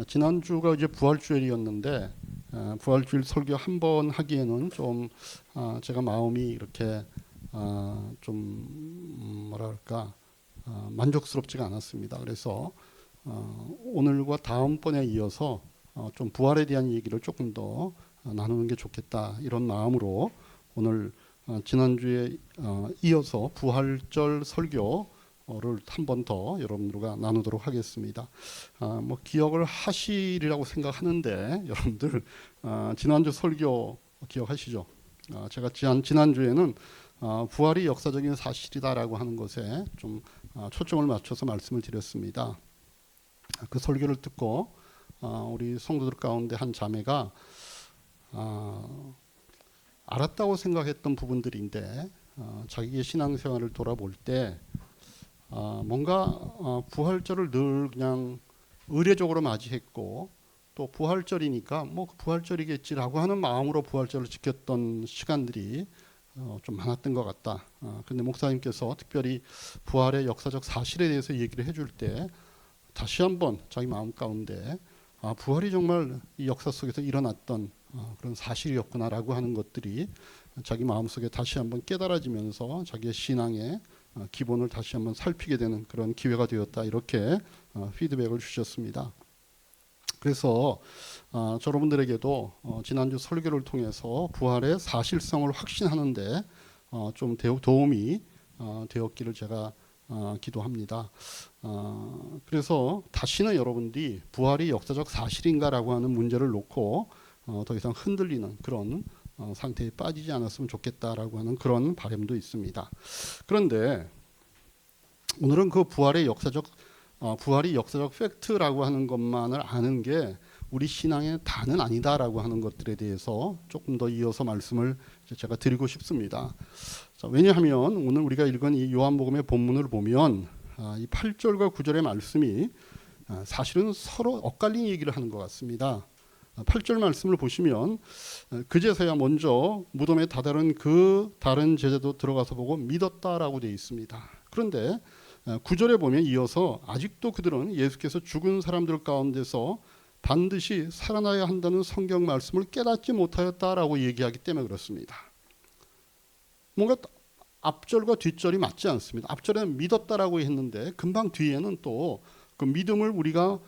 지난주가 이제 부활주일이었는데 부활주일 설교 한 번 하기에는 좀 제가 마음이 이렇게 좀 뭐랄까 만족스럽지가 않았습니다. 그래서 오늘과 다음번에 이어서 좀 부활에 대한 얘기를 조금 더 나누는 게 좋겠다 이런 마음으로 오늘 지난주에 이어서 부활절 설교를 한 번 더 여러분들과 나누도록 하겠습니다. 뭐 기억을 하시리라고 생각하는데 여러분들 지난주 설교 기억하시죠? 제가 지난주에는 부활이 역사적인 사실이다라고 하는 것에 좀 초점을 맞춰서 말씀을 드렸습니다. 그 설교를 듣고 우리 성도들 가운데 한 자매가 알았다고 생각했던 부분들인데 자기의 신앙생활을 돌아볼 때 뭔가 부활절을 늘 그냥 의례적으로 맞이했고 또 부활절이니까 뭐 부활절이겠지라고 하는 마음으로 부활절을 지켰던 시간들이 좀 많았던 것 같다. 그런데 목사님께서 특별히 부활의 역사적 사실에 대해서 얘기를 해줄 때 다시 한번 자기 마음 가운데 부활이 정말 이 역사 속에서 일어났던 그런 사실이었구나라고 하는 것들이 자기 마음속에 다시 한번 깨달아지면서 자기의 신앙의 기본을 다시 한번 살피게 되는 그런 기회가 되었다. 이렇게 피드백을 주셨습니다. 그래서 여러분들에게도 지난주 설교를 통해서 부활의 사실성을 확신하는데 좀 도움이 되었기를 제가 기도합니다. 그래서 다시는 여러분들이 부활이 역사적 사실인가라고 하는 문제를 놓고 더 이상 흔들리는 그런 상태에 빠지지 않았으면 좋겠다라고 하는 그런 바람도 있습니다. 그런데 오늘은 그 부활이 역사적 팩트라고 하는 것만을 아는 게 우리 신앙의 다는 아니다라고 하는 것들에 대해서 조금 더 이어서 말씀을 제가 드리고 싶습니다. 자, 왜냐하면 오늘 우리가 읽은 이 요한복음의 본문을 보면 이 8절과 9절의 말씀이 사실은 서로 엇갈린 얘기를 하는 것 같습니다. 8절 말씀을 보시면 그제서야 먼저 무덤에 다다른 그 다른 제자도 들어가서 보고 믿었다라고 되어 있습니다. 그런데 9절에 보면 이어서 아직도 그들은 예수께서 죽은 사람들 가운데서 반드시 살아나야 한다는 성경 말씀을 깨닫지 못하였다라고 얘기하기 때문에 그렇습니다. 뭔가 앞절과 뒷절이 맞지 않습니다. 앞절에는 믿었다라고 했는데 금방 뒤에는 또 그 믿음을 우리가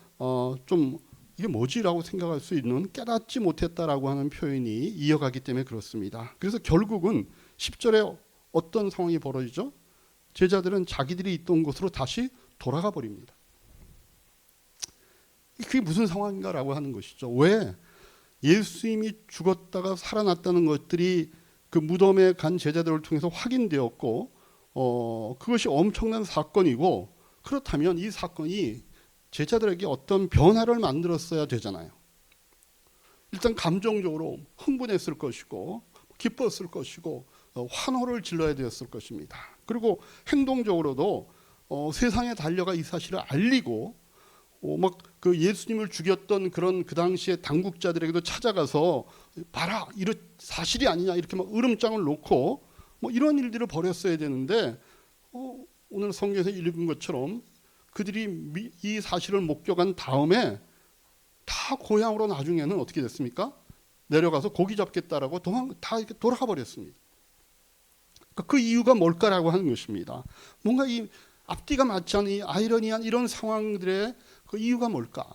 좀 이게 뭐지라고 생각할 수 있는 깨닫지 못했다라고 하는 표현이 이어가기 때문에 그렇습니다. 그래서 결국은 10절에 어떤 상황이 벌어지죠? 제자들은 자기들이 있던 곳으로 다시 돌아가 버립니다. 그게 무슨 상황인가라고 하는 것이죠. 왜 예수님이 죽었다가 살아났다는 것들이 그 무덤에 간 제자들을 통해서 확인되었고 그것이 엄청난 사건이고 그렇다면 이 사건이 제자들에게 어떤 변화를 만들었어야 되잖아요. 일단 감정적으로 흥분했을 것이고 기뻤을 것이고 환호를 질러야 되었을 것입니다. 그리고 행동적으로도 세상에 달려가 이 사실을 알리고 막 그 예수님을 죽였던 그런 그 당시에 당국자들에게도 찾아가서 봐라 이런 사실이 아니냐 이렇게 막 으름장을 놓고 뭐 이런 일들을 벌였어야 되는데 오늘 성경에서 읽은 것처럼 그들이 이 사실을 목격한 다음에 다 고향으로 나중에는 어떻게 됐습니까? 내려가서 고기 잡겠다라고 다 이렇게 돌아가 버렸습니다. 그 이유가 뭘까라고 하는 것입니다. 뭔가 이 앞뒤가 맞지 않는 이 아이러니한 이런 상황들의 그 이유가 뭘까?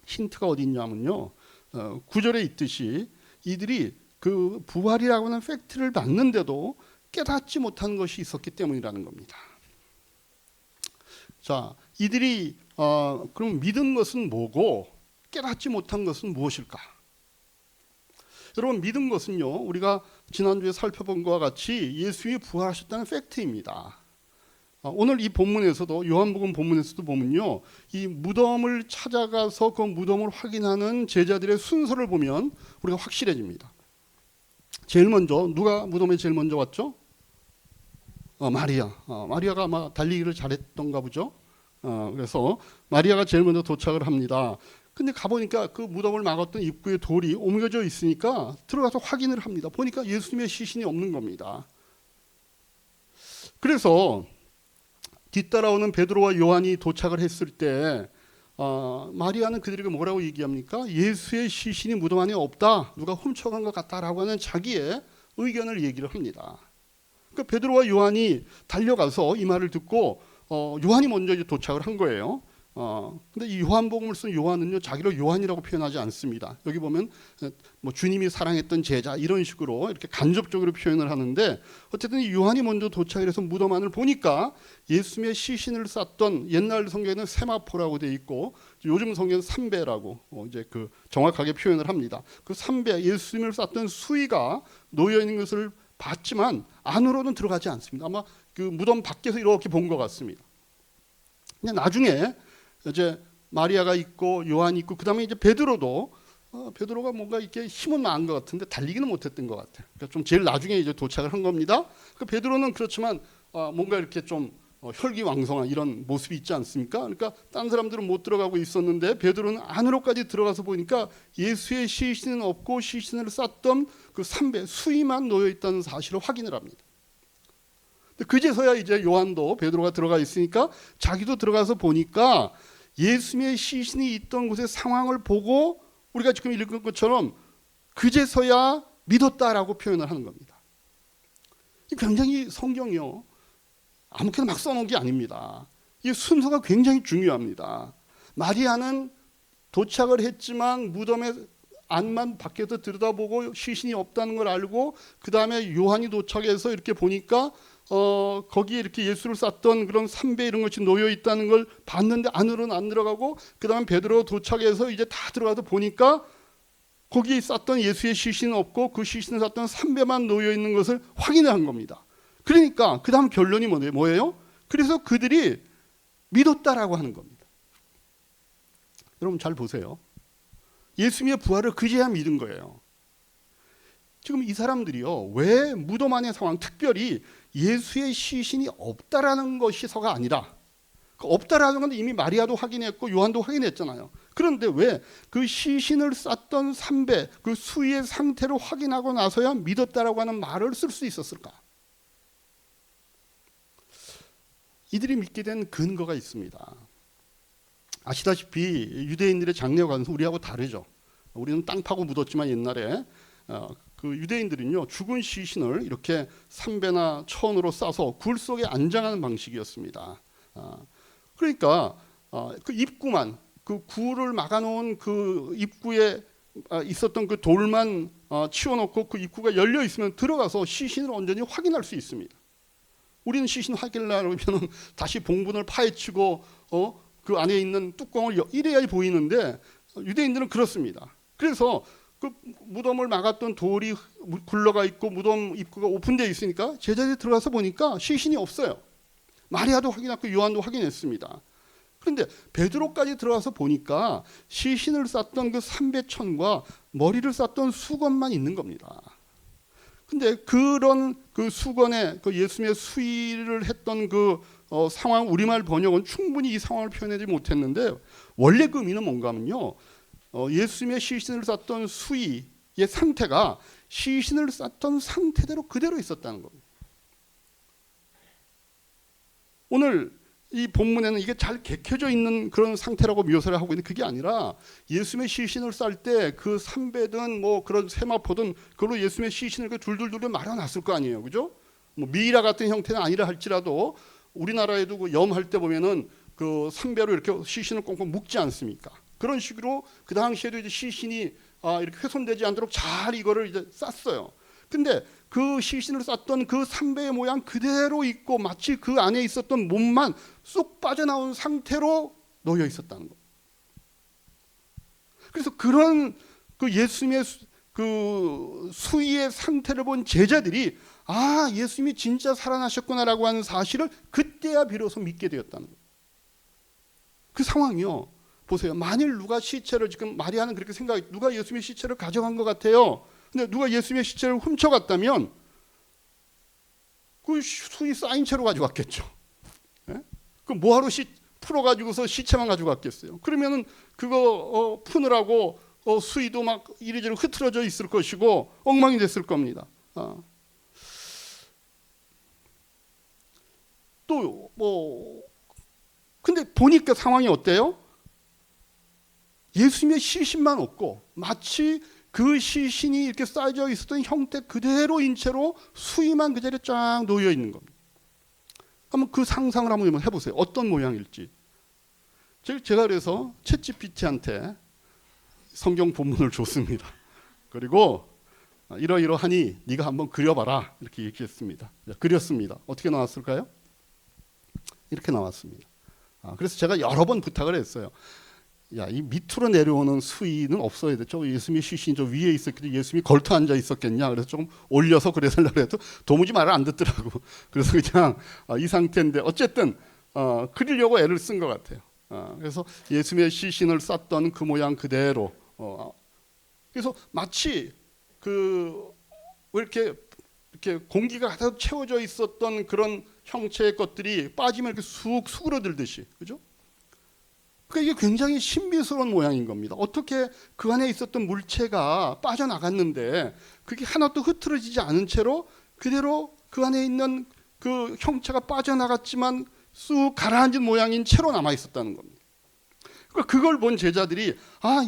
힌트가 어디 있냐면요. 9절에 있듯이 이들이 그 부활이라고 하는 팩트를 맞는데도 깨닫지 못한 것이 있었기 때문이라는 겁니다. 자, 이들이 그럼 믿은 것은 뭐고 깨닫지 못한 것은 무엇일까? 여러분 믿은 것은요. 우리가 지난주에 살펴본 것과 같이 예수님이 부활하셨다는 팩트입니다. 오늘 이 본문에서도 요한복음 본문에서도 보면요. 이 무덤을 찾아가서 그 무덤을 확인하는 제자들의 순서를 보면 우리가 확실해집니다. 제일 먼저 누가 무덤에 제일 먼저 왔죠? 마리아. 마리아가 아마 달리기를 잘했던가 보죠. 그래서 마리아가 제일 먼저 도착을 합니다. 근데 가보니까 그 무덤을 막았던 입구에 돌이 옮겨져 있으니까 들어가서 확인을 합니다. 보니까 예수님의 시신이 없는 겁니다. 그래서 뒤따라오는 베드로와 요한이 도착을 했을 때 마리아는 그들에게 뭐라고 얘기합니까? 예수의 시신이 무덤 안에 없다. 누가 훔쳐간 것 같다라고 하는 자기의 의견을 얘기를 합니다. 그러니까 베드로와 요한이 달려가서 이 말을 듣고 요한이 먼저 이제 도착을 한 거예요. 근데 이 요한복음을 쓴 요한은요, 자기를 요한이라고 표현하지 않습니다. 여기 보면 뭐 주님이 사랑했던 제자 이런 식으로 이렇게 간접적으로 표현을 하는데, 어쨌든 이 요한이 먼저 도착을 해서 무덤 안을 보니까 예수님의 시신을 쌌던, 옛날 성경에는 세마포라고 되어 있고 요즘 성경은 삼배라고 이제 그 정확하게 표현을 합니다. 그 삼배, 예수님을 쌌던 수의가 놓여 있는 것을 봤지만 안으로는 들어가지 않습니다. 아마 그 무덤 밖에서 이렇게 본 것 같습니다. 그냥 나중에 이제 마리아가 있고 요한이 있고 그다음에 이제 베드로도 베드로가 뭔가 이렇게 힘은 나은 것 같은데 달리기는 못했던 것 같아요. 그러니까 좀 제일 나중에 이제 도착을 한 겁니다. 그 베드로는 그렇지만 뭔가 이렇게 좀 혈기왕성한 이런 모습이 있지 않습니까? 그러니까 딴 사람들은 못 들어가고 있었는데 베드로는 안으로까지 들어가서 보니까 예수의 시신은 없고 시신을 쌌던 그 삼배 수의만 놓여 있다는 사실을 확인을 합니다. 그제서야 이제 요한도 베드로가 들어가 있으니까 자기도 들어가서 보니까 예수님의 시신이 있던 곳의 상황을 보고 우리가 지금 읽은 것처럼 그제서야 믿었다라고 표현을 하는 겁니다. 굉장히 성경이요, 아무렇게나 막 써놓은 게 아닙니다. 이 순서가 굉장히 중요합니다. 마리아는 도착을 했지만 무덤에 안만 밖에서 들여다보고 시신이 없다는 걸 알고, 그 다음에 요한이 도착해서 이렇게 보니까 거기에 이렇게 예수를 쌌던 그런 삼배 이런 것이 놓여 있다는 걸 봤는데 안으로는 안 들어가고, 그 다음에 베드로 도착해서 이제 다 들어가서 보니까 거기에 쌌던 예수의 시신은 없고 그 시신을 쌌던 삼배만 놓여 있는 것을 확인한 겁니다. 그러니까 그 다음 결론이 뭐예요? 그래서 그들이 믿었다라고 하는 겁니다. 여러분 잘 보세요. 예수님의 부활을 그제야 믿은 거예요. 지금 이 사람들이요, 왜 무덤 안의 상황, 특별히 예수의 시신이 없다라는 것이서가 아니라, 없다라는 건 이미 마리아도 확인했고 요한도 확인했잖아요. 그런데 왜 그 시신을 쌌던 삼배, 그 수의 상태를 확인하고 나서야 믿었다라고 하는 말을 쓸 수 있었을까? 이들이 믿게 된 근거가 있습니다. 아시다시피 유대인들의 장례관은 우리하고 다르죠. 우리는 땅 파고 묻었지만 옛날에 그 유대인들은요, 죽은 시신을 이렇게 삼배나 천으로 싸서 굴 속에 안장하는 방식이었습니다. 그러니까 그 입구만, 그 굴을 막아놓은 그 입구에 있었던 그 돌만 치워놓고 그 입구가 열려 있으면 들어가서 시신을 온전히 확인할 수 있습니다. 우리는 시신 확인하려면 다시 봉분을 파헤치고 그 안에 있는 뚜껑을 이래야 보이는데 유대인들은 그렇습니다. 그래서 그 무덤을 막았던 돌이 굴러가 있고 무덤 입구가 오픈되어 있으니까 제자들이 들어가서 보니까 시신이 없어요. 마리아도 확인했고 요한도 확인했습니다. 그런데 베드로까지 들어가서 보니까 시신을 쌌던 그 삼배천과 머리를 쌌던 수건만 있는 겁니다. 근데 그런 그 수건에 그 예수님의 수의를 했던 그 상황, 우리말 번역은 충분히 이 상황을 표현하지 못했는데 원래 그 의미는 뭔가 하면요, 예수님의 시신을 쌌던 수의의 상태가 시신을 쌌던 상태대로 그대로 있었다는 겁니다. 오늘 이 본문에는 이게 잘 개켜져 있는 그런 상태라고 묘사를 하고 있는데 그게 아니라 예수님의 시신을 쌀 때 그 삼배든 뭐 그런 세마포든 그걸로 예수님의 시신을 둘둘둘 말아놨을 거 아니에요, 그죠? 뭐 미이라 같은 형태는 아니라 할지라도 우리나라에도 그 염할 때 보면은 그 삼배로 이렇게 시신을 꽁꽁 묶지 않습니까? 그런 식으로 그 당시에도 이제 시신이 이렇게 훼손되지 않도록 잘 이거를 이제 쌌어요. 근데 그 시신을 쌌던 그 삼배의 모양 그대로 있고 마치 그 안에 있었던 몸만 쏙 빠져나온 상태로 놓여 있었다는 거. 그래서 그런 그 예수님의 그 수의의 상태를 본 제자들이 예수님이 진짜 살아나셨구나라고 하는 사실을 그때야 비로소 믿게 되었다는 거예요. 그 상황이요, 보세요. 만일 누가 시체를, 지금 마리아는 그렇게 생각해, 누가 예수님의 시체를 가져간 것 같아요. 근데 누가 예수님의 시체를 훔쳐갔다면 그 수의 쌓인 채로 가져갔겠죠. 예? 그 뭐하러 풀어가지고서 시체만 가져갔겠어요. 그러면은 그거 푸느라고 수의도 막 이리저리 흐트러져 있을 것이고 엉망이 됐을 겁니다. 또 뭐 근데 보니까 상황이 어때요? 예수님의 시신만 없고 마치 그 시신이 이렇게 쌓여져 있었던 형태 그대로인 채로 수의만 그 자리에 쫙 놓여 있는 겁니다. 한번 그 상상을 한번 해보세요. 어떤 모양일지. 제가 그래서 챗GPT한테 성경 본문을 줬습니다. 그리고 이러이러하니 네가 한번 그려봐라 이렇게 얘기했습니다. 그렸습니다. 어떻게 나왔을까요? 이렇게 나왔습니다. 그래서 제가 여러 번 부탁을 했어요. 야, 이 밑으로 내려오는 수위는 없어야 돼. 저 예수님의 시신이 저 위에 있었겠지. 예수님이 걸터 앉아 있었겠냐. 그래서 조금 올려서 그래달라고 해도 도무지 말을 안 듣더라고. 그래서 그냥 이 상태인데 어쨌든 그리려고 애를 쓴 것 같아요. 그래서 예수님의 시신을 쌌던 그 모양 그대로. 그래서 마치 왜 이렇게 공기가 가득 채워져 있었던 그런 형체의 것들이 빠지면 이렇게 쑥 수그러들듯이, 그죠? 그러니까 이게 굉장히 신비스러운 모양인 겁니다. 어떻게 그 안에 있었던 물체가 빠져나갔는데 그게 하나도 흐트러지지 않은 채로 그대로 그 안에 있는 그 형체가 빠져나갔지만 쑥 가라앉은 모양인 채로 남아 있었다는 겁니다. 그러니까 그걸 본 제자들이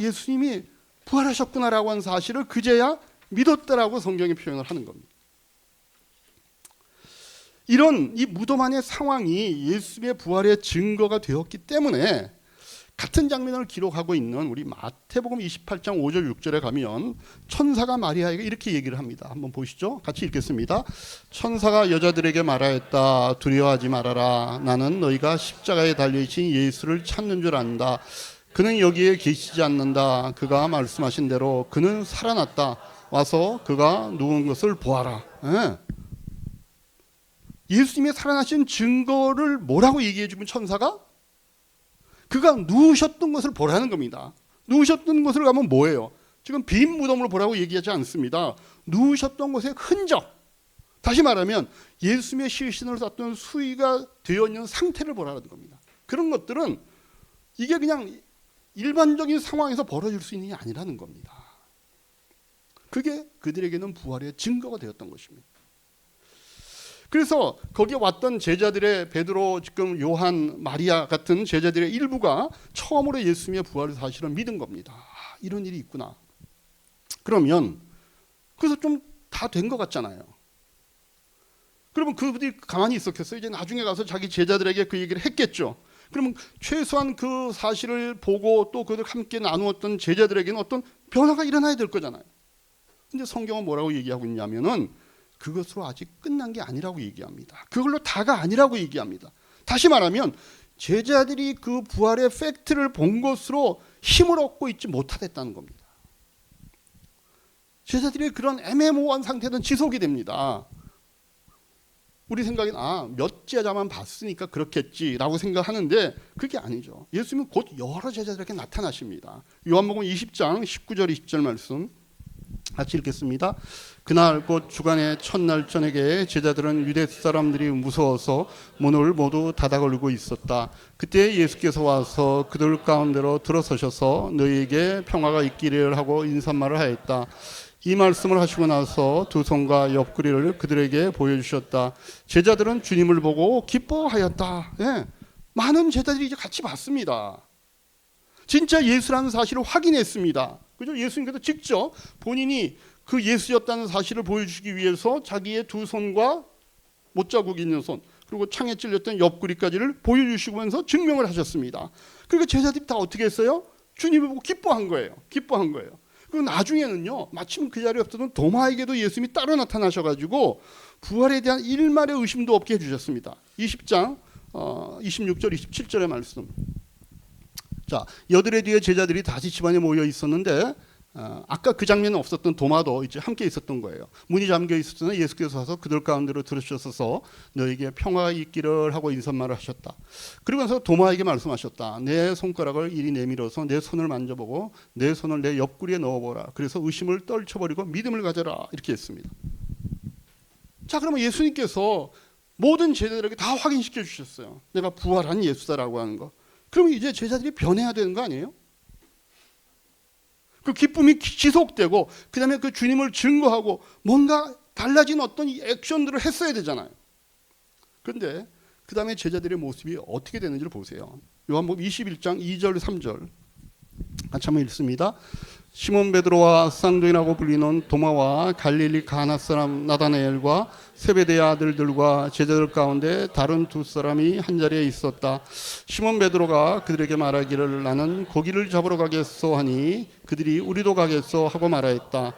예수님이 부활하셨구나라고 하는 사실을 그제야 믿었다라고 성경이 표현을 하는 겁니다. 이런 이 무덤 안의 상황이 예수님의 부활의 증거가 되었기 때문에 같은 장면을 기록하고 있는 우리 마태복음 28장 5절 6절에 가면 천사가 마리아에게 이렇게 얘기를 합니다. 한번 보시죠. 같이 읽겠습니다. 천사가 여자들에게 말하였다. 두려워하지 말아라. 나는 너희가 십자가에 달려있신 예수를 찾는 줄 안다. 그는 여기에 계시지 않는다. 그가 말씀하신 대로 그는 살아났다. 와서 그가 누운 것을 보아라. 예수님의 살아나신 증거를 뭐라고 얘기해 주면 천사가? 그가 누우셨던 것을 보라는 겁니다. 누우셨던 것을 가면 뭐예요? 지금 빈 무덤을 보라고 얘기하지 않습니다. 누우셨던 것의 흔적. 다시 말하면 예수님의 시신을 쌌던 수위가 되어 있는 상태를 보라는 겁니다. 그런 것들은 이게 그냥 일반적인 상황에서 벌어질 수 있는 게 아니라는 겁니다. 그게 그들에게는 부활의 증거가 되었던 것입니다. 그래서 거기에 왔던 제자들의 베드로, 지금 요한, 마리아 같은 제자들의 일부가 처음으로 예수님의 부활의 사실을 믿은 겁니다. 이런 일이 있구나. 그러면 그래서 좀 다 된 것 같잖아요. 그러면 그분들이 가만히 있었겠어요? 이제 나중에 가서 자기 제자들에게 그 얘기를 했겠죠. 그러면 최소한 그 사실을 보고 또 그들 함께 나누었던 제자들에게는 어떤 변화가 일어나야 될 거잖아요. 근데 성경은 뭐라고 얘기하고 있냐면은 그것으로 아직 끝난 게 아니라고 얘기합니다. 그걸로 다가 아니라고 얘기합니다. 다시 말하면 제자들이 그 부활의 팩트를 본 것으로 힘을 얻고 있지 못하겠다는 겁니다. 제자들이 그런 애매모호한 상태는 지속이 됩니다. 우리 생각엔 몇 제자만 봤으니까 그렇겠지라고 생각하는데 그게 아니죠. 예수님은 곧 여러 제자들에게 나타나십니다. 요한복음 20장 19절 20절 말씀 같이 읽겠습니다. 그날 곧 주간의 첫날 저녁에 제자들은 유대 사람들이 무서워서 문을 모두 닫아 걸고 있었다. 그때 예수께서 와서 그들 가운데로 들어서셔서 너희에게 평화가 있기를 하고 인사말을 하였다. 이 말씀을 하시고 나서 두 손과 옆구리를 그들에게 보여주셨다. 제자들은 주님을 보고 기뻐하였다. 많은 제자들이 이제 같이 봤습니다. 진짜 예수라는 사실을 확인했습니다. 그죠? 예수님께서 직접 본인이 그 예수였다는 사실을 보여주시기 위해서 자기의 두 손과 못자국 있는 손 그리고 창에 찔렸던 옆구리까지를 보여주시면서 증명을 하셨습니다. 그리고 제자들이 다 어떻게 했어요? 주님을 보고 기뻐한 거예요. 기뻐한 거예요. 그리고 나중에는요, 마침 그 자리에 없었던 도마에게도 예수님이 따로 나타나셔가지고 부활에 대한 일말의 의심도 없게 해주셨습니다. 20장 26절 27절의 말씀. 자, 여드레 뒤에 제자들이 다시 집안에 모여 있었는데 아까 그 장면은 없었던 도마도 이제 함께 있었던 거예요. 문이 잠겨 있었으나 예수께서 와서 그들 가운데로 들으셔서 너에게 평화가 있기를 하고 인사말을 하셨다. 그리고 나서 도마에게 말씀하셨다. 내 손가락을 이리 내밀어서 내 손을 만져보고 내 손을 내 옆구리에 넣어보라. 그래서 의심을 떨쳐버리고 믿음을 가져라. 이렇게 했습니다. 자, 그러면 예수님께서 모든 제자들에게 다 확인시켜 주셨어요. 내가 부활한 예수다라고 하는 거. 그러면 이제 제자들이 변해야 되는 거 아니에요? 그 기쁨이 지속되고 그 다음에 그 주님을 증거하고 뭔가 달라진 어떤 액션들을 했어야 되잖아요. 그런데 그 다음에 제자들의 모습이 어떻게 되는지를 보세요. 요한복음 21장 2절 3절 같이 한번 읽습니다. 시몬 베드로와 쌍둥이라고 불리는 도마와 갈릴리 가나 사람 나다나엘과 세베대의 아들들과 제자들 가운데 다른 두 사람이 한자리에 있었다. 시몬 베드로가 그들에게 말하기를 나는 고기를 잡으러 가겠소 하니 그들이 우리도 가겠소 하고 말하였다.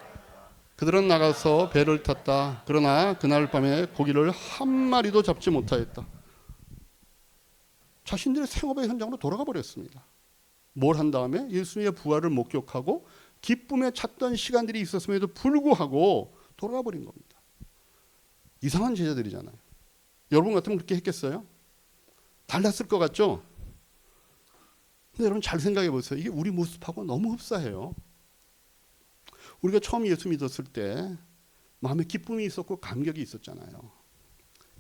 그들은 나가서 배를 탔다. 그러나 그날 밤에 고기를 한 마리도 잡지 못하였다. 자신들의 생업의 현장으로 돌아가 버렸습니다. 뭘 한 다음에 예수님의 부활을 목격하고 기쁨에 찼던 시간들이 있었음에도 불구하고 돌아가 버린 겁니다. 이상한 제자들이잖아요. 여러분 같으면 그렇게 했겠어요? 달랐을 것 같죠? 근데 여러분 잘 생각해 보세요. 이게 우리 모습하고 너무 흡사해요. 우리가 처음 예수 믿었을 때 마음에 기쁨이 있었고 감격이 있었잖아요.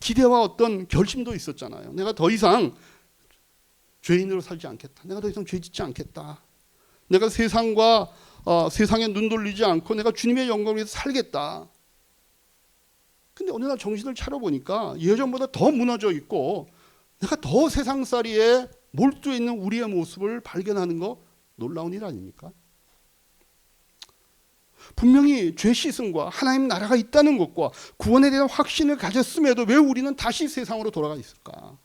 기대와 어떤 결심도 있었잖아요. 내가 더 이상 죄인으로 살지 않겠다. 내가 더 이상 죄 짓지 않겠다. 내가 세상에 눈 돌리지 않고 내가 주님의 영광을 위해서 살겠다. 근데 어느 날 정신을 차려보니까 예전보다 더 무너져 있고 내가 더 세상살이에 몰두해 있는 우리의 모습을 발견하는 거 놀라운 일 아닙니까? 분명히 죄 씻음과 하나님 나라가 있다는 것과 구원에 대한 확신을 가졌음에도 왜 우리는 다시 세상으로 돌아가 있을까?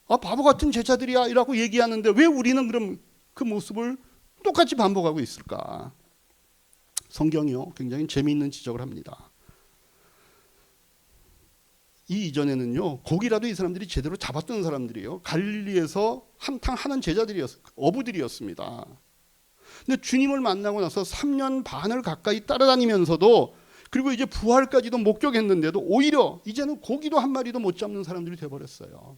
바보 같은 제자들이야 이라고 얘기하는데 왜 우리는 그럼 그 모습을 똑같이 반복하고 있을까? 성경이요 굉장히 재미있는 지적을 합니다. 이 이전에는요 고기라도 이 사람들이 제대로 잡았던 사람들이요 갈릴리에서 한탕 하는 어부들이었습니다. 근데 주님을 만나고 나서 3년 반을 가까이 따라다니면서도 그리고 이제 부활까지도 목격했는데도 오히려 이제는 고기도 한 마리도 못 잡는 사람들이 돼버렸어요.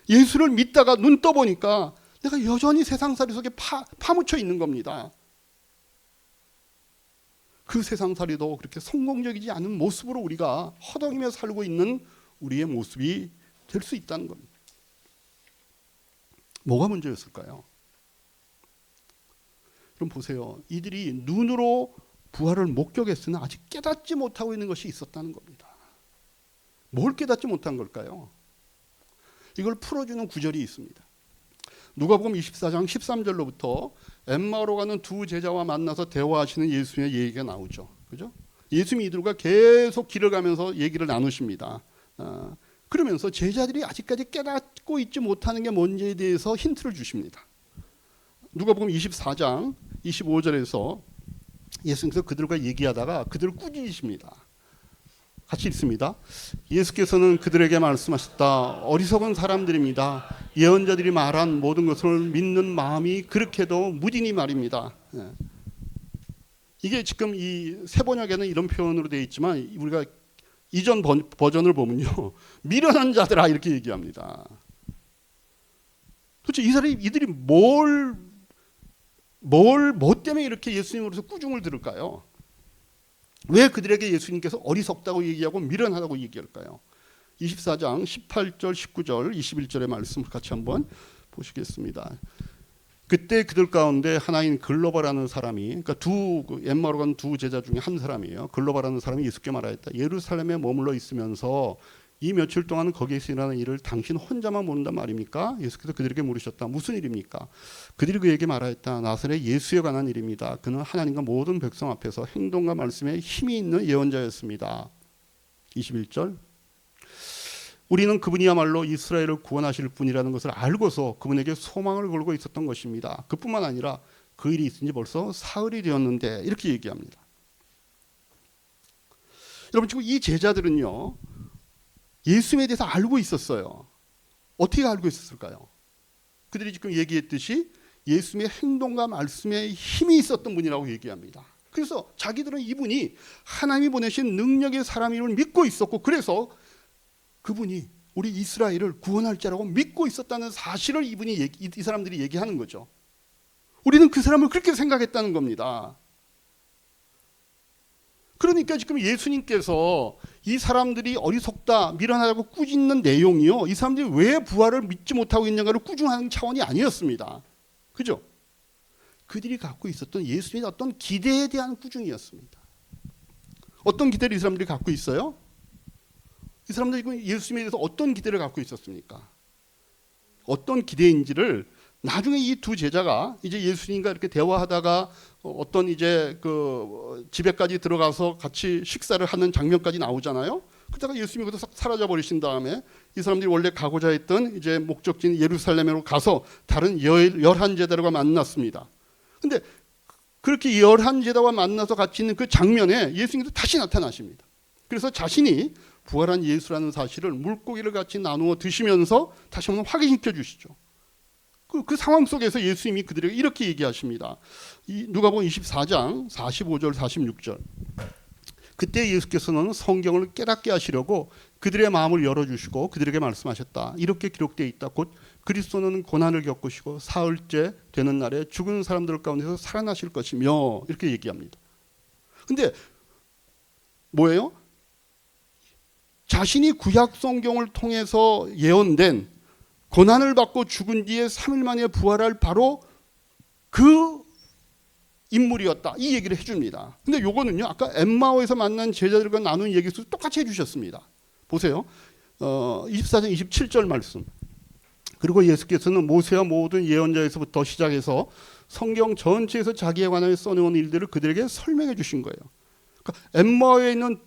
예수를 믿다가 눈 떠보니까 내가 여전히 세상살이 속에 파묻혀 있는 겁니다. 그 세상살이도 그렇게 성공적이지 않은 모습으로 우리가 허덕이며 살고 있는 우리의 모습이 될 수 있다는 겁니다. 뭐가 문제였을까요? 그럼 보세요. 이들이 눈으로 부활을 목격했으나 아직 깨닫지 못하고 있는 것이 있었다는 겁니다. 뭘 깨닫지 못한 걸까요? 이걸 풀어주는 구절이 있습니다. 누가복음 24장 13절로부터 엠마오로 가는 두 제자와 만나서 대화하시는 예수님의 얘기가 나오죠. 그죠? 예수님이 이들과 계속 길을 가면서 얘기를 나누십니다. 그러면서 제자들이 아직까지 깨닫고 있지 못하는 게 뭔지에 대해서 힌트를 주십니다. 누가복음 24장 25절에서 예수님께서 그들과 얘기하다가 그들을 꾸짖으십니다. 같이 읽습니다. 예수께서는 그들에게 말씀하셨다. 어리석은 사람들입니다. 예언자들이 말한 모든 것을 믿는 마음이 그렇게도 무디니 말입니다. 이게 지금 이 세번역에는 이런 표현으로 되어 있지만 우리가 이전 버전을 보면요. 미련한 자들아 이렇게 얘기합니다. 도대체 이들이 뭐 때문에 이렇게 예수님으로서 꾸중을 들을까요? 왜 그들에게 예수님께서 어리석다고 얘기하고 미련하다고 얘기할까요? 24장 18절, 19절, 21절의 말씀을 같이 한번 보시겠습니다. 그때 그들 가운데 하나인 글로바라는 사람이, 그러니까 엠마오로 간 두 제자 중에 한 사람이에요. 글로바라는 사람이 예수께 말하였다. 예루살렘에 머물러 있으면서 이 며칠 동안 거기에서 일어나는 일을 당신 혼자만 모른단 말입니까? 예수께서 그들에게 물으셨다. 무슨 일입니까? 그들이 그에게 말하였다. 나사렛 예수에 관한 일입니다. 그는 하나님과 모든 백성 앞에서 행동과 말씀에 힘이 있는 예언자였습니다. 21절. 우리는 그분이야말로 이스라엘을 구원하실 분이라는 것을 알고서 그분에게 소망을 걸고 있었던 것입니다. 그뿐만 아니라 그 일이 있은 지 벌써 사흘이 되었는데 이렇게 얘기합니다. 여러분 지금 이 제자들은요. 예수님에 대해서 알고 있었어요. 어떻게 알고 있었을까요? 그들이 지금 얘기했듯이 예수님의 행동과 말씀에 힘이 있었던 분이라고 얘기합니다. 그래서 자기들은 이분이 하나님이 보내신 능력의 사람임을 믿고 있었고 그래서 그분이 우리 이스라엘을 구원할 자라고 믿고 있었다는 사실을 이 사람들이 얘기하는 거죠. 우리는 그 사람을 그렇게 생각했다는 겁니다. 그러니까 지금 예수님께서 이 사람들이 어리석다, 미련하다고 꾸짖는 내용이요. 이 사람들이 왜 부활을 믿지 못하고 있는가를 꾸중하는 차원이 아니었습니다. 그죠? 그들이 갖고 있었던 예수님의 어떤 기대에 대한 꾸중이었습니다. 어떤 기대를 이 사람들이 갖고 있어요? 이 사람들이 예수님에 대해서 어떤 기대를 갖고 있었습니까? 어떤 기대인지를 나중에 이 두 제자가 이제 예수님과 이렇게 대화하다가 어떤 이제 그 집에까지 들어가서 같이 식사를 하는 장면까지 나오잖아요. 그러다가 예수님이 거기서 사라져 버리신 다음에 이 사람들이 원래 가고자 했던 이제 목적지인 예루살렘으로 가서 다른 11제자들과 만났습니다. 근데 그렇게 11제자와 만나서 같이 있는 그 장면에 예수님도 다시 나타나십니다. 그래서 자신이 부활한 예수라는 사실을 물고기를 같이 나누어 드시면서 다시 한번 확인시켜 주시죠. 그 상황 속에서 예수님이 그들에게 이렇게 얘기하십니다. 누가복음 24장 45절 46절. 그때 예수께서는 성경을 깨닫게 하시려고 그들의 마음을 열어주시고 그들에게 말씀하셨다. 이렇게 기록되어 있다. 곧 그리스도는 고난을 겪으시고 사흘째 되는 날에 죽은 사람들 가운데서 살아나실 것이며 이렇게 얘기합니다. 근데 뭐예요? 자신이 구약 성경을 통해서 예언된 고난을 받고 죽은 뒤에 3일 만에 부활할 바로 그 인물이었다. 이 얘기를 해줍니다. 근데 요거는요, 아까 엠마오에서 만난 제자들과 나눈 얘기도 똑같이 해주셨습니다. 보세요. 24장 27절 말씀. 그리고 예수께서는 모세와 모든 예언자에서부터 시작해서 성경 전체에서 자기에 관하여 써놓은 일들을 그들에게 설명해 주신 거예요. 그러니까 엠마오에 있는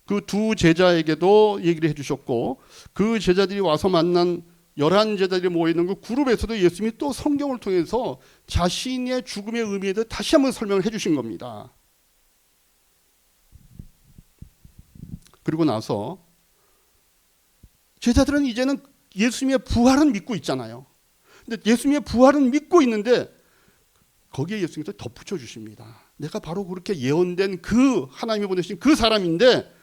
그 두 제자에게도 얘기를 해주셨고 그 제자들이 와서 만난 11제자들이 모여있는 그 그룹에서도 예수님이 또 성경을 통해서 자신의 죽음의 의미에 대해 다시 한번 설명을 해주신 겁니다. 그리고 나서 제자들은 이제는 예수님의 부활은 믿고 있잖아요. 근데 예수님의 부활은 믿고 있는데 거기에 예수님께서 덧붙여 주십니다. 내가 바로 그렇게 예언된 그 하나님이 보내신 그 사람인데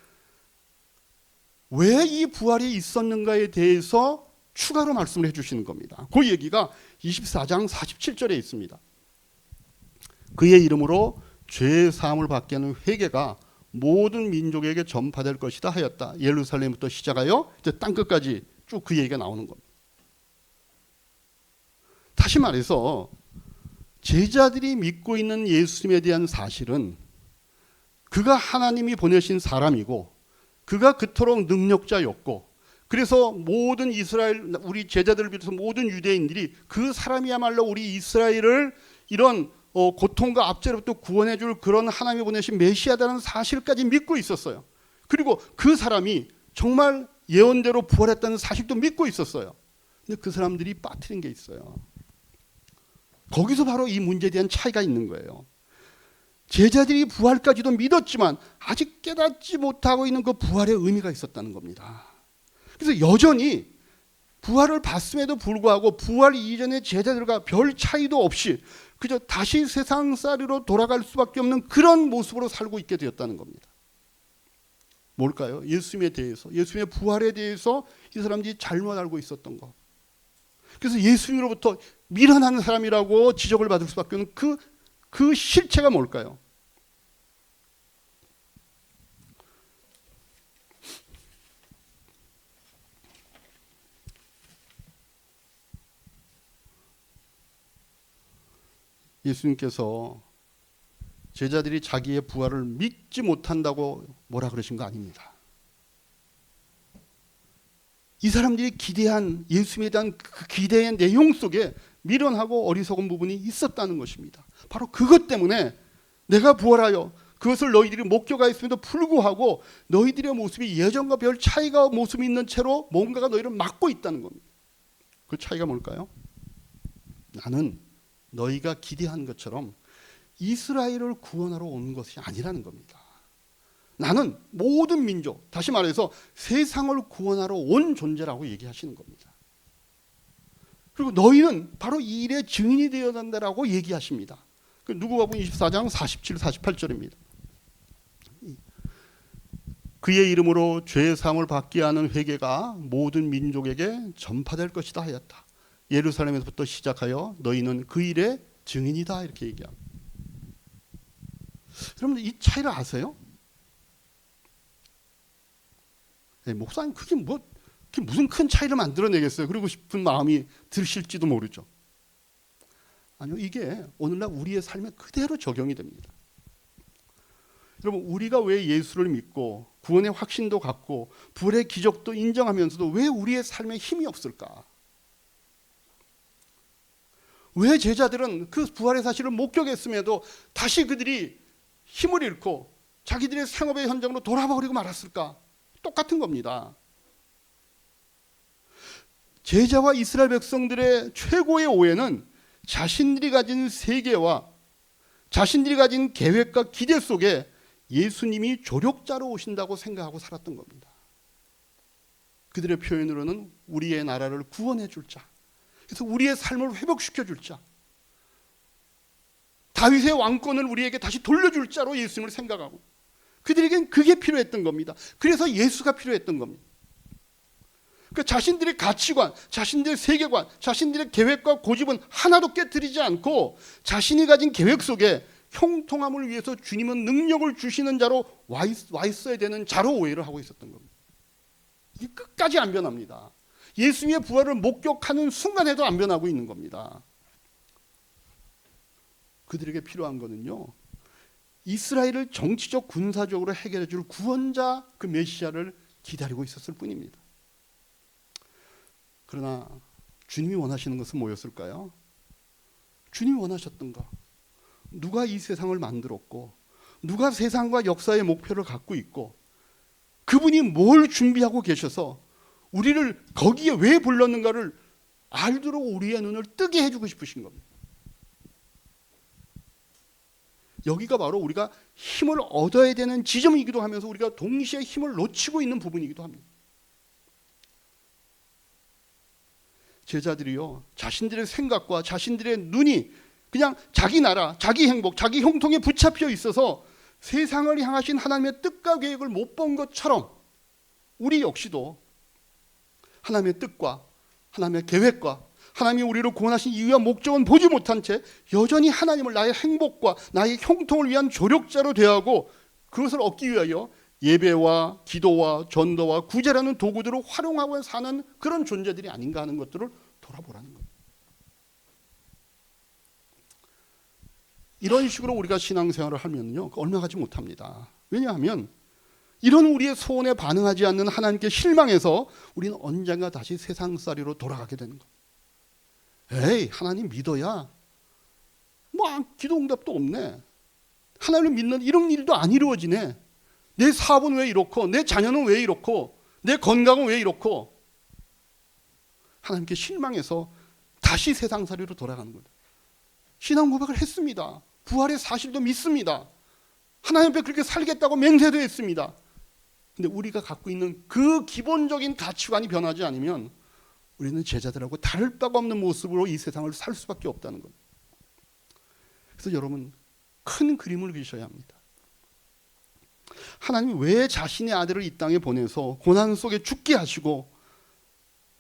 왜 이 부활이 있었는가에 대해서 추가로 말씀을 해주시는 겁니다. 그 얘기가 24장 47절에 있습니다. 그의 이름으로 죄 사함을 받게 하는 회개가 모든 민족에게 전파될 것이다 하였다. 예루살렘부터 시작하여 이제 땅끝까지 쭉 그 얘기가 나오는 겁니다. 다시 말해서 제자들이 믿고 있는 예수님에 대한 사실은 그가 하나님이 보내신 사람이고 그가 그토록 능력자였고 그래서 모든 이스라엘 우리 제자들을 비롯해서 모든 유대인들이 그 사람이야말로 우리 이스라엘을 이런 고통과 압제로부터 구원해 줄 그런 하나님이 보내신 메시아다는 사실까지 믿고 있었어요. 그리고 그 사람이 정말 예언대로 부활했다는 사실도 믿고 있었어요. 근데 그 사람들이 빠뜨린 게 있어요. 거기서 바로 이 문제에 대한 차이가 있는 거예요. 제자들이 부활까지도 믿었지만 아직 깨닫지 못하고 있는 그 부활의 의미가 있었다는 겁니다. 그래서 여전히 부활을 봤음에도 불구하고 부활 이전의 제자들과 별 차이도 없이 그저 다시 세상살이로 돌아갈 수밖에 없는 그런 모습으로 살고 있게 되었다는 겁니다. 뭘까요? 예수님에 대해서, 예수님의 부활에 대해서 이 사람들이 잘못 알고 있었던 것. 그래서 예수님으로부터 미련한 사람이라고 지적을 받을 수밖에 없는 그 실체가 뭘까요? 예수님께서 제자들이 자기의 부활을 믿지 못한다고 뭐라 그러신 거 아닙니다. 이 사람들이 기대한 예수님에 대한 그 기대의 내용 속에 미련하고 어리석은 부분이 있었다는 것입니다. 바로 그것 때문에 내가 부활하여 그것을 너희들이 목격하였음에도 불구하고 너희들의 모습이 예전과 별 차이가 모습이 있는 채로 뭔가가 너희를 막고 있다는 겁니다. 그 차이가 뭘까요? 나는 너희가 기대한 것처럼 이스라엘을 구원하러 온 것이 아니라는 겁니다. 나는 모든 민족, 다시 말해서 세상을 구원하러 온 존재라고 얘기하시는 겁니다. 그리고 너희는 바로 이 일의 증인이 되어야 한다라고 얘기하십니다. 누가복음 24장 47, 48절입니다. 그의 이름으로 죄 사함을 받게 하는 회개가 모든 민족에게 전파될 것이다 하였다. 예루살렘에서부터 시작하여 너희는 그 일의 증인이다 이렇게 얘기합니다. 여러분들 이 차이를 아세요? 네, 목사님 그게 무슨 큰 차이를 만들어내겠어요? 그러고 싶은 마음이 드실지도 모르죠. 아니요, 이게 오늘날 우리의 삶에 그대로 적용이 됩니다. 여러분, 우리가 왜 예수를 믿고 구원의 확신도 갖고 부활의 기적도 인정하면서도 왜 우리의 삶에 힘이 없을까? 왜 제자들은 그 부활의 사실을 목격했음에도 다시 그들이 힘을 잃고 자기들의 생업의 현장으로 돌아버리고 말았을까? 똑같은 겁니다. 제자와 이스라엘 백성들의 최고의 오해는 자신들이 가진 세계와 자신들이 가진 계획과 기대 속에 예수님이 조력자로 오신다고 생각하고 살았던 겁니다. 그들의 표현으로는 우리의 나라를 구원해 줄 자, 그래서 우리의 삶을 회복시켜 줄 자, 다윗의 왕권을 우리에게 다시 돌려줄 자로 예수님을 생각하고 그들에겐 그게 필요했던 겁니다. 그래서 예수가 필요했던 겁니다. 그 자신들의 가치관, 자신들의 세계관, 자신들의 계획과 고집은 하나도 깨뜨리지 않고 자신이 가진 계획 속에 형통함을 위해서 주님은 능력을 주시는 자로 와 있어야 되는 자로 오해를 하고 있었던 겁니다. 이게 끝까지 안 변합니다. 예수님의 부활을 목격하는 순간에도 안 변하고 있는 겁니다. 그들에게 필요한 거는요, 이스라엘을 정치적 군사적으로 해결해 줄 구원자 그 메시아를 기다리고 있었을 뿐입니다. 그러나 주님이 원하시는 것은 뭐였을까요? 주님이 원하셨던 거, 누가 이 세상을 만들었고 누가 세상과 역사의 목표를 갖고 있고 그분이 뭘 준비하고 계셔서 우리를 거기에 왜 불렀는가를 알도록 우리의 눈을 뜨게 해주고 싶으신 겁니다. 여기가 바로 우리가 힘을 얻어야 되는 지점이기도 하면서 우리가 동시에 힘을 놓치고 있는 부분이기도 합니다. 제자들이요, 자신들의 생각과 자신들의 눈이 그냥 자기 나라, 자기 행복, 자기 형통에 붙잡혀 있어서 세상을 향하신 하나님의 뜻과 계획을 못 본 것처럼 우리 역시도 하나님의 뜻과 하나님의 계획과 하나님이 우리를 구원하신 이유와 목적은 보지 못한 채 여전히 하나님을 나의 행복과 나의 형통을 위한 조력자로 대하고 그것을 얻기 위하여 예배와 기도와 전도와 구제라는 도구들을 활용하고 사는 그런 존재들이 아닌가 하는 것들을 돌아보라는 겁니다. 이런 식으로 우리가 신앙생활을 하면요, 얽매가지 못합니다. 왜냐하면 이런 우리의 소원에 반응하지 않는 하나님께 실망해서 우리는 언젠가 다시 세상살이로 돌아가게 되는 겁니다. 에이, 하나님 믿어야 뭐 기도 응답도 없네. 하나님을 믿는 이런 일도 안 이루어지네. 내 사업은 왜 이렇고 내 자녀는 왜 이렇고 내 건강은 왜 이렇고 하나님께 실망해서 다시 세상살이로 돌아가는 거예요. 신앙 고백을 했습니다. 부활의 사실도 믿습니다. 하나님 앞에 그렇게 살겠다고 맹세도 했습니다. 근데 우리가 갖고 있는 그 기본적인 가치관이 변하지 않으면 우리는 제자들하고 다를 바가 없는 모습으로 이 세상을 살 수밖에 없다는 겁니다. 그래서 여러분, 큰 그림을 그리셔야 합니다. 하나님이 왜 자신의 아들을 이 땅에 보내서 고난 속에 죽게 하시고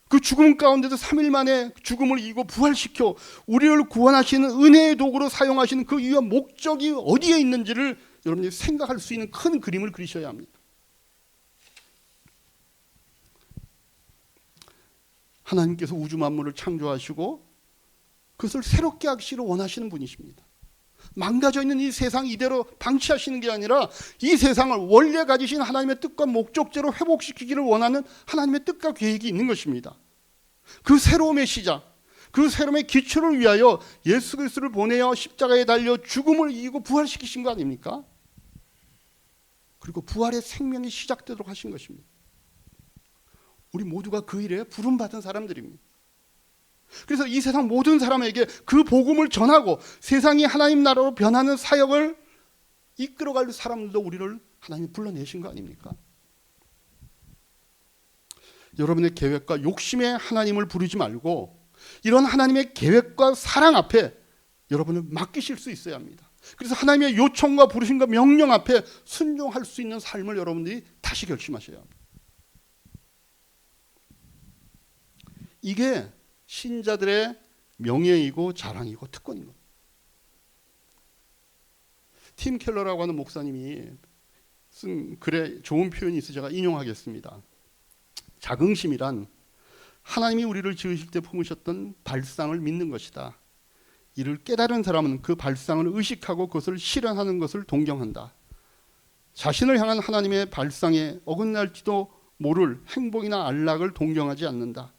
그 죽음 가운데서 3일 만에 죽음을 이기고 부활시켜 우리를 구원하시는 은혜의 도구로 사용하시는 그 이유와 목적이 어디에 있는지를 여러분이 생각할 수 있는 큰 그림을 그리셔야 합니다. 하나님께서 우주 만물을 창조하시고 그것을 새롭게 하시기를 원하시는 분이십니다. 망가져 있는 이 세상 이대로 방치하시는 게 아니라 이 세상을 원래 가지신 하나님의 뜻과 목적대로 회복시키기를 원하는 하나님의 뜻과 계획이 있는 것입니다. 그 새로움의 시작, 그 새로움의 기초를 위하여 예수 그리스도를 보내어 십자가에 달려 죽음을 이기고 부활시키신 거 아닙니까? 그리고 부활의 생명이 시작되도록 하신 것입니다. 우리 모두가 그 일에 부름받은 사람들입니다. 그래서 이 세상 모든 사람에게 그 복음을 전하고 세상이 하나님 나라로 변하는 사역을 이끌어갈 사람들도 우리를 하나님이 불러내신 거 아닙니까? 여러분의 계획과 욕심에 하나님을 부르지 말고 이런 하나님의 계획과 사랑 앞에 여러분을 맡기실 수 있어야 합니다. 그래서 하나님의 요청과 부르심과 명령 앞에 순종할 수 있는 삶을 여러분들이 다시 결심하셔야 합니다. 이게 신자들의 명예이고 자랑이고 특권인 겁니다. 팀 켈러라고 하는 목사님이 쓴 글에 좋은 표현이 있어 제가 인용하겠습니다. 자긍심이란 하나님이 우리를 지으실 때 품으셨던 발상을 믿는 것이다. 이를 깨달은 사람은 그 발상을 의식하고 그것을 실현하는 것을 동경한다. 자신을 향한 하나님의 발상에 어긋날지도 모를 행복이나 안락을 동경하지 않는다.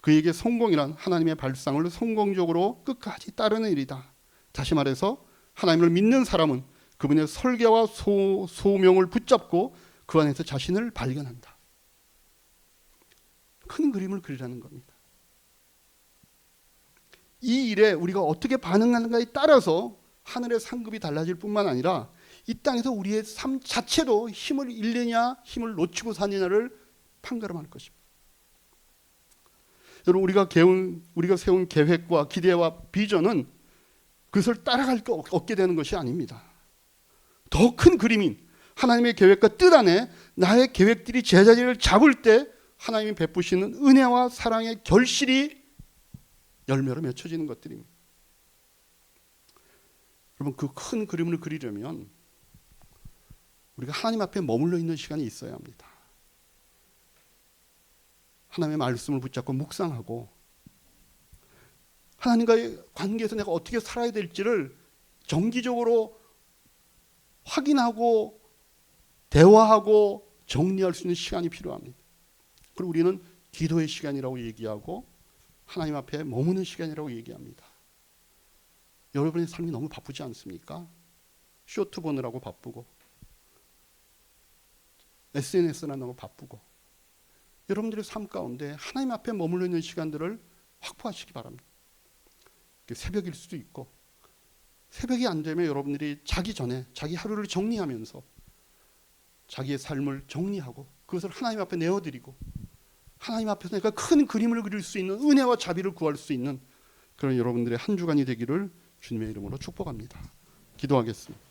그에게 성공이란 하나님의 발상을 성공적으로 끝까지 따르는 일이다. 다시 말해서 하나님을 믿는 사람은 그분의 설계와 소명을 붙잡고 그 안에서 자신을 발견한다. 큰 그림을 그리라는 겁니다. 이 일에 우리가 어떻게 반응하는가에 따라서 하늘의 상급이 달라질 뿐만 아니라 이 땅에서 우리의 삶 자체도 힘을 잃느냐 힘을 놓치고 사느냐를 판가름할 것입니다. 여러분, 우리가 세운 계획과 기대와 비전은 그것을 따라갈 게 없게 되는 것이 아닙니다. 더 큰 그림인 하나님의 계획과 뜻 안에 나의 계획들이 제자리를 잡을 때 하나님이 베푸시는 은혜와 사랑의 결실이 열매로 맺혀지는 것들입니다. 여러분, 그 큰 그림을 그리려면 우리가 하나님 앞에 머물러 있는 시간이 있어야 합니다. 하나님의 말씀을 붙잡고 묵상하고 하나님과의 관계에서 내가 어떻게 살아야 될지를 정기적으로 확인하고 대화하고 정리할 수 있는 시간이 필요합니다. 그리고 우리는 기도의 시간이라고 얘기하고 하나님 앞에 머무는 시간이라고 얘기합니다. 여러분의 삶이 너무 바쁘지 않습니까? 쇼트 보느라고 바쁘고 SNS나 너무 바쁘고 여러분들의 삶 가운데 하나님 앞에 머물러 있는 시간들을 확보하시기 바랍니다. 새벽일 수도 있고 새벽이 안 되면 여러분들이 자기 전에 자기 하루를 정리하면서 자기의 삶을 정리하고 그것을 하나님 앞에 내어드리고 하나님 앞에서 내가 큰 그림을 그릴 수 있는 은혜와 자비를 구할 수 있는 그런 여러분들의 한 주간이 되기를 주님의 이름으로 축복합니다. 기도하겠습니다.